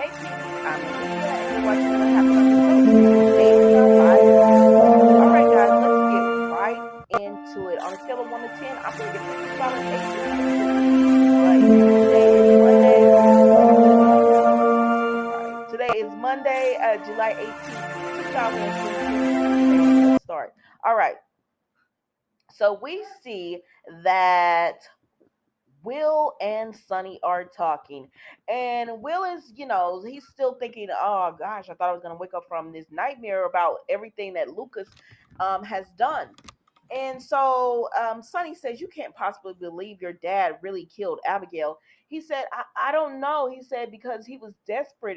Hey kitties, I'm Alicia, and you're watching What Happened on the Soap Season 8 with our live reaction. Alright, guys, let's get right into it. On a scale of 1 to 10, I'm going to give this a solid 8 just because this season, right? Today is Monday. Right. Today is Monday, July 18th, 2022, and let's start. Alright, so we see that Will and Sonny are talking. And Will is, he's still thinking, oh gosh, I thought I was going to wake up from this nightmare about everything that Lucas has done. And so Sonny says, you can't possibly believe your dad really killed Abigail. He said, I don't know. He said, because he was desperate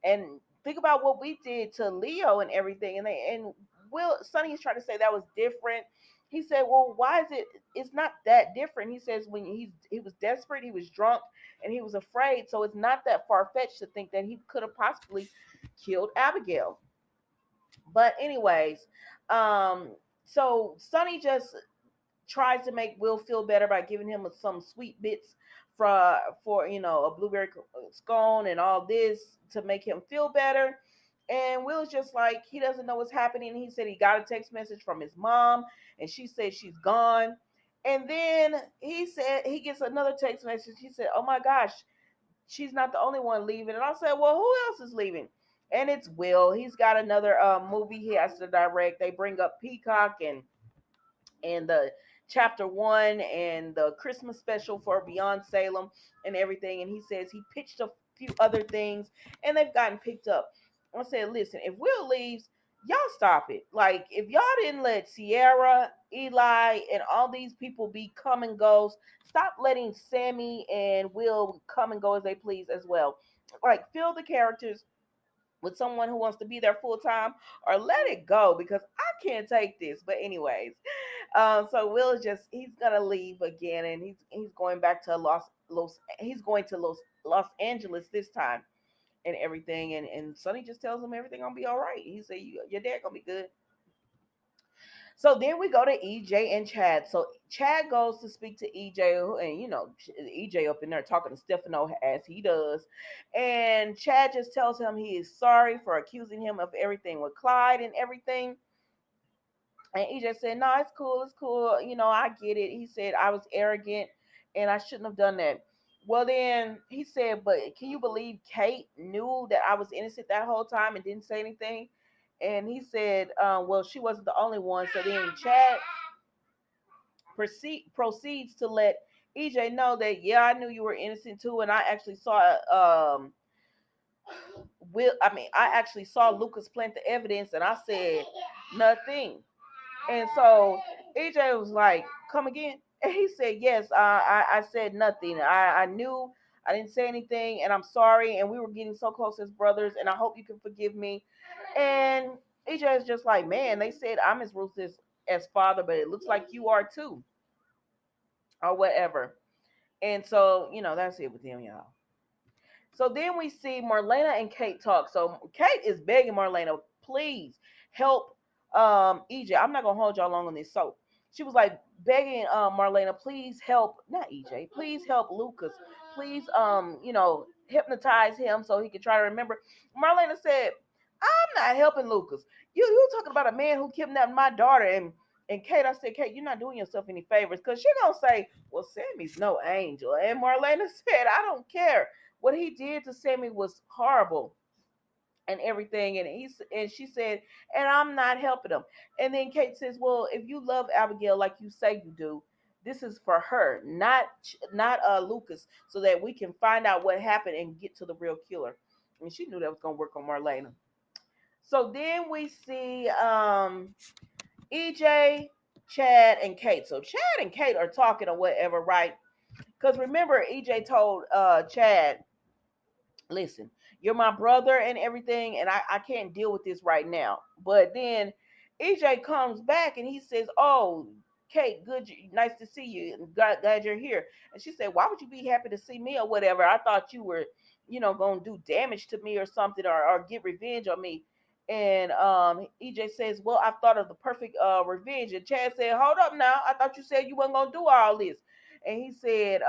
and think about what we did to Leo and everything. And Will Sonny is trying to say that was different. He said, well, why is it? It's not that different. He says when he was desperate, he was drunk, and he was afraid. So it's not that far fetched to think that he could have possibly killed Abigail. But anyways, um, so Sonny just tries to make Will feel better by giving him some sweet bits for a blueberry scone and all this to make him feel better. And Will's just like he doesn't know what's happening. He said he got a text message from his mom, and she said she's gone. And then he said he gets another text message. He said, "Oh my gosh, she's not the only one leaving." And I said, "Well, who else is leaving?" And it's Will. He's got another movie he has to direct. They bring up Peacock and the chapter one and the Christmas special for Beyond Salem and everything. And he says he pitched a few other things and they've gotten picked up. I said, listen, if Will leaves, y'all stop it. Like, if y'all didn't let Sierra, Eli, and all these people be come and goes, stop letting Sammy and Will come and go as they please as well. Like, fill the characters with someone who wants to be there full time, or let it go because I can't take this. But anyways, so Will is just he's gonna leave again, and he's going back to he's going to Los Angeles this time and everything. And Sonny just tells him everything gonna be all right. He said your dad gonna be good. So then we go to EJ and Chad. So Chad goes to speak to EJ, and EJ up in there talking to Stefano as he does. And Chad just tells him he is sorry for accusing him of everything with Clyde and everything. And EJ said, "No, it's cool, it's cool. I get it." He said, "I was arrogant and I shouldn't have done that." Well, then he said, "But can you believe Kate knew that I was innocent that whole time and didn't say anything?" And he said, "Well, she wasn't the only one." So then Chad proceeds to let EJ know that, yeah, I knew you were innocent too, and I actually saw I actually saw Lucas plant the evidence, and I said nothing. And so EJ was like, "Come again?" And he said, "Yes, I said nothing. I knew I didn't say anything, and I'm sorry. And we were getting so close as brothers, and I hope you can forgive me." And EJ is just like, "Man, they said I'm as ruthless as father, but it looks like you are too, or whatever." And so, that's it with them, y'all. So then we see Marlena and Kate talk. So Kate is begging Marlena, please help EJ. I'm not gonna hold y'all long on this. So she was like begging Marlena, please help, not EJ, please help Lucas. Please hypnotize him so he can try to remember. Marlena said, I'm not helping Lucas. You talking about a man who kidnapped my daughter. And Kate, I said, Kate, you're not doing yourself any favors, because she gonna say, well, Sammy's no angel. And Marlena said, I don't care. What he did to Sammy was horrible and everything. And she said, and I'm not helping him. And then Kate says, well, if you love Abigail like you say you do, this is for her, not Lucas, so that we can find out what happened and get to the real killer. And she knew that was gonna work on Marlena. So then we see EJ, Chad, and Kate. So Chad and Kate are talking or whatever, right? Because remember, EJ told Chad, listen, you're my brother and everything, and I can't deal with this right now. But then EJ comes back and he says, oh, Kate, good, nice to see you. Glad you're here. And she said, why would you be happy to see me or whatever? I thought you were, going to do damage to me or something, or get revenge on me. And EJ says, well, I've thought of the perfect revenge. And Chad said, hold up now. I thought you said you weren't going to do all this. And he said,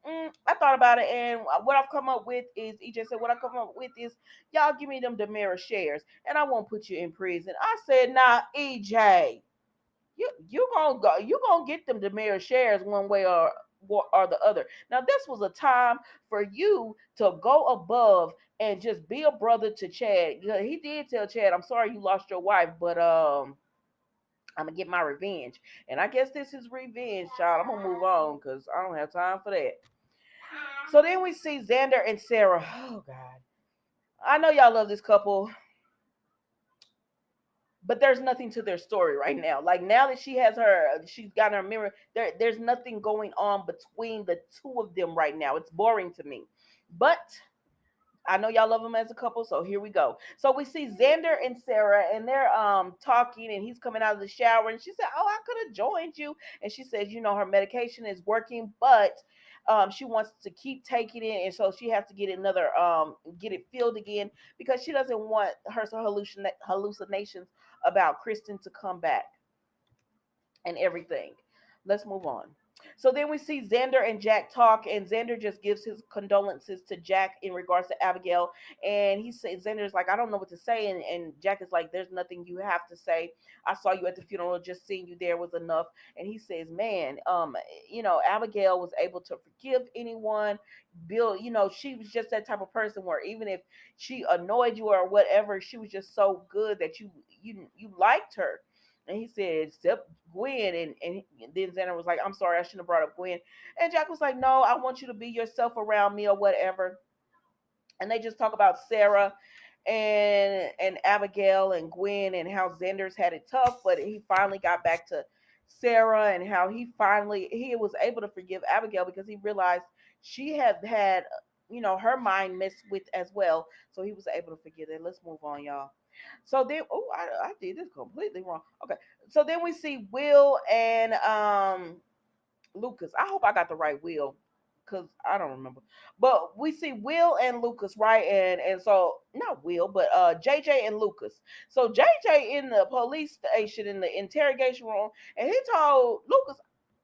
I thought about it, and what I've come up with is EJ said, what I come up with is y'all give me them Demira shares, and I won't put you in prison. I said, nah, EJ, you gonna go, you gonna get them Demira shares one way or the other. Now this was a time for you to go above and just be a brother to Chad. Yeah, he did tell Chad, I'm sorry you lost your wife, but I'm gonna get my revenge. And I guess this is revenge, child. I'm gonna move on because I don't have time for that. So then we see Xander and Sarah. Oh God. I know y'all love this couple, but there's nothing to their story right now. Like now that she's got her mirror. There's nothing going on between the two of them right now. It's boring to me. But I know y'all love them as a couple, so here we go. So we see Xander and Sarah, and they're talking, and he's coming out of the shower, and she said, "Oh, I could have joined you," and she says, her medication is working, but she wants to keep taking it, and so she has to get get it filled again because she doesn't want her hallucinations about Kristen to come back and everything. Let's move on. So then we see Xander and Jack talk, and Xander just gives his condolences to Jack in regards to Abigail. And he says, Xander's like, I don't know what to say. And Jack is like, there's nothing you have to say. I saw you at the funeral, just seeing you there was enough. And he says, man, Abigail was able to forgive anyone. Bill, she was just that type of person where even if she annoyed you or whatever, she was just so good that you liked her. And he said, except Gwen. And then Xander was like, I'm sorry, I shouldn't have brought up Gwen. And Jack was like, no, I want you to be yourself around me or whatever. And they just talk about Sarah and Abigail and Gwen and how Xander's had it tough, but he finally got back to Sarah and how he was able to forgive Abigail because he realized she had her mind messed with as well. So he was able to forgive it. Let's move on, y'all. So then, oh, I did this completely wrong. Okay, so then we see Will and Lucas. I hope I got the right Will because I don't remember. But we see Will and Lucas, right? And so not Will, but JJ and Lucas. So JJ in the police station in the interrogation room, and he told Lucas,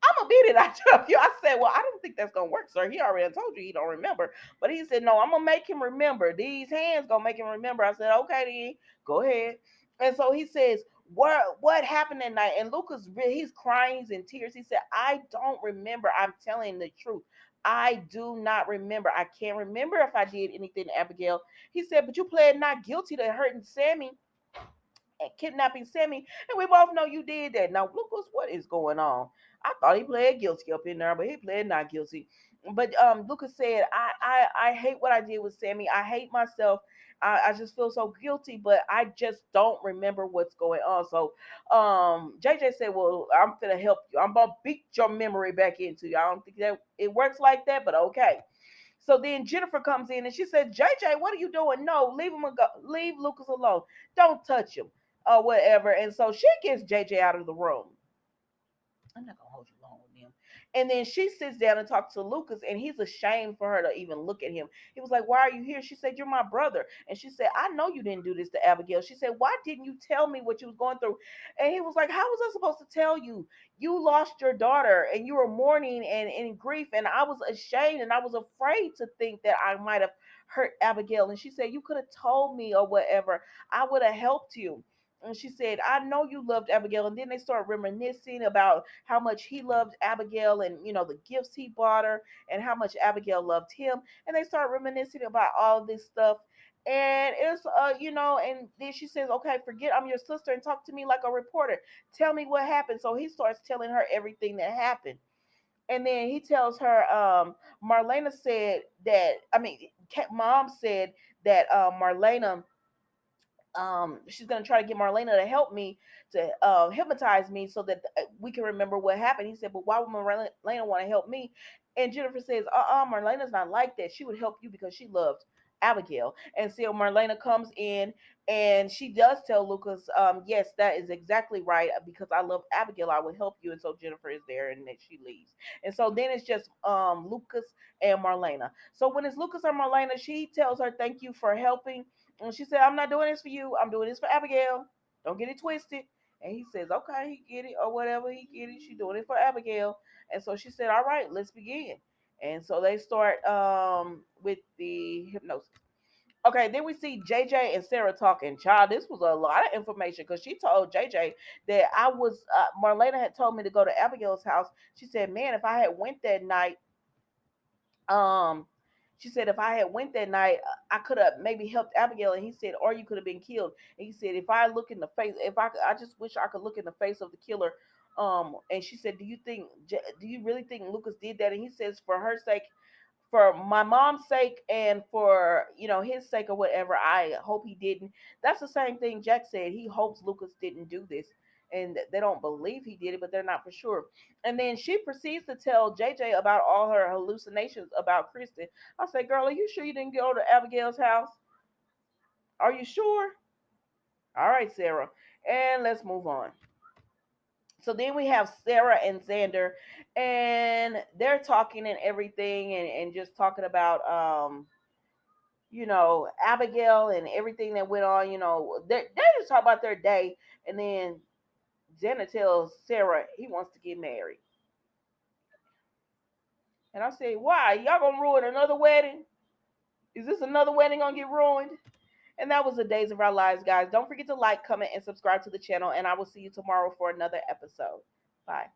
I'm gonna beat it out of you. I said, well, I don't think that's gonna work, sir. He already told you he don't remember. But he said, no, I'm gonna make him remember. These hands gonna make him remember. I said, okay, then go ahead. And so he says, what happened that night? And Lucas, he's crying, he's in tears. He said, I don't remember. I'm telling the truth. I do not remember. I can't remember if I did anything to Abigail. He said, but you pled not guilty to hurting Sammy and kidnapping Sammy, and we both know you did that. Now, Lucas, what is going on? I thought he pled guilty up in there, but he pled not guilty. But Lucas said, I hate what I did with Sammy. I hate myself. I just feel so guilty, but I just don't remember what's going on. So JJ said, well, I'm gonna help you. I'm gonna beat your memory back into you. I don't think that it works like that, but okay. So then Jennifer comes in and she said, JJ, what are you doing? No, leave Lucas alone. Don't touch him or whatever. And so she gets JJ out of the room. I'm not gonna hold you long with him. And then she sits down and talks to Lucas, and he's ashamed for her to even look at him. He was like, why are you here? She said, you're my brother. And she said, I know you didn't do this to Abigail. She said, why didn't you tell me what you was going through? And he was like, how was I supposed to tell you? You lost your daughter and you were mourning and in grief, and I was ashamed and I was afraid to think that I might have hurt Abigail. And she said, you could have told me or whatever. I would have helped you. And she said, I know you loved Abigail. And then they started reminiscing about how much he loved Abigail and, the gifts he bought her and how much Abigail loved him. And they started reminiscing about all this stuff. And it's, and then she says, okay, forget I'm your sister and talk to me like a reporter. Tell me what happened. So he starts telling her everything that happened. And then he tells her, Marlena said that, mom said that Marlena she's gonna try to get Marlena to help me to hypnotize me so that we can remember what happened. He said, but why would Marlena want to help me? And Jennifer says, Marlena's not like that. She would help you because she loved Abigail. And so Marlena comes in and she does tell Lucas, yes, that is exactly right, because I love Abigail, I would help you. And so Jennifer is there and then she leaves. And so then it's just Lucas and Marlena. So when it's Lucas or Marlena, she tells her, thank you for helping. And she said, I'm not doing this for you. I'm doing this for Abigail. Don't get it twisted. And he says, okay, he get it or whatever. He get it. She's doing it for Abigail. And so she said, all right, let's begin. And so they start with the hypnosis. Okay, then we see JJ and Sarah talking. Child, this was a lot of information because she told JJ that Marlena had told me to go to Abigail's house. She said, "Man, if I had went that night, um, she said if I had went that night, I could have maybe helped Abigail." And he said, "Or you could have been killed." And he said, "If I look in the face, if I just wish I could look in the face of the killer." And she said, do you really think Lucas did that?" And he says, "For her sake, for my mom's sake, and for his sake or whatever, I hope he didn't." That's the same thing Jack said. He hopes Lucas didn't do this, and they don't believe he did it, but they're not for sure. And then she proceeds to tell JJ about all her hallucinations about Kristen. I say, "Girl, are you sure you didn't go to Abigail's house? Are you sure?" All right, Sarah, and let's move on. So then we have Sarah and Xander, and they're talking and everything, and just talking about Abigail and everything that went on. They just talk about their day, and then Xander tells Sarah he wants to get married. And I say, "Why? Y'all gonna ruin another wedding? Is this another wedding gonna get ruined?" And that was the Days of Our Lives, guys. Don't forget to like, comment, and subscribe to the channel, and I will see you tomorrow for another episode. Bye.